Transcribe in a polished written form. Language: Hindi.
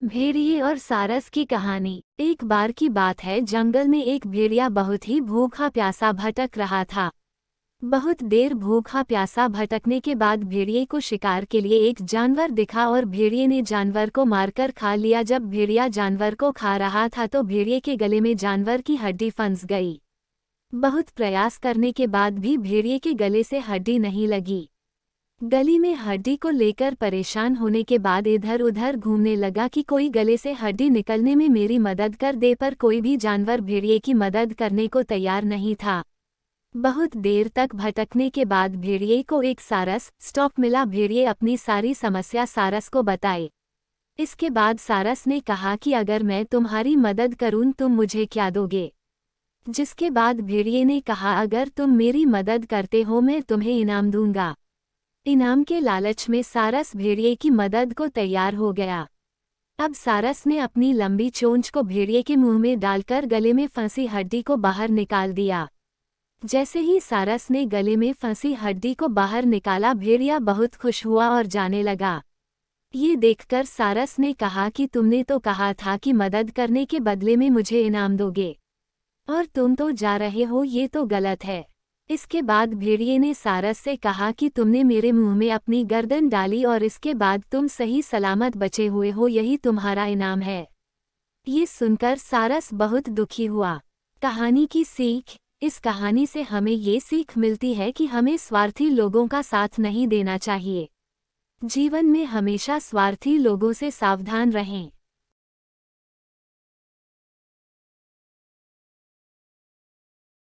भेड़िए और सारस की कहानी। एक बार की बात है, जंगल में एक भेड़िया बहुत ही भूखा प्यासा भटक रहा था। बहुत देर भूखा प्यासा भटकने के बाद भेड़िए को शिकार के लिए एक जानवर दिखा और भेड़िए ने जानवर को मारकर खा लिया। जब भेड़िया जानवर को खा रहा था तो भेड़िए के गले में जानवर की हड्डी फंस गई। बहुत प्रयास करने के बाद भी भेड़िए के गले से हड्डी नहीं लगी। गली में हड्डी को लेकर परेशान होने के बाद इधर उधर घूमने लगा कि कोई गले से हड्डी निकलने में मेरी मदद कर दे, पर कोई भी जानवर भेड़िए की मदद करने को तैयार नहीं था। बहुत देर तक भटकने के बाद भेड़िए को एक सारस स्टॉप मिला। भेड़िए अपनी सारी समस्या सारस को बताए। इसके बाद सारस ने कहा कि अगर मैं तुम्हारी मदद करूं तुम मुझे क्या दोगे। जिसके बाद भेड़िए ने कहा, अगर तुम मेरी मदद करते हो मैं तुम्हें इनाम दूंगा। इनाम के लालच में सारस भेड़िए की मदद को तैयार हो गया। अब सारस ने अपनी लंबी चोंच को भेड़िए के मुंह में डालकर गले में फंसी हड्डी को बाहर निकाल दिया। जैसे ही सारस ने गले में फंसी हड्डी को बाहर निकाला, भेड़िया बहुत खुश हुआ और जाने लगा। ये देखकर सारस ने कहा कि तुमने तो कहा था कि मदद करने के बदले में मुझे इनाम दोगे, और तुम तो जा रहे हो, ये तो गलत है। इसके बाद भेड़िए ने सारस से कहा कि तुमने मेरे मुंह में अपनी गर्दन डाली और इसके बाद तुम सही सलामत बचे हुए हो, यही तुम्हारा इनाम है। ये सुनकर सारस बहुत दुखी हुआ। कहानी की सीख। इस कहानी से हमें ये सीख मिलती है कि हमें स्वार्थी लोगों का साथ नहीं देना चाहिए। जीवन में हमेशा स्वार्थी लोगों से सावधान रहें।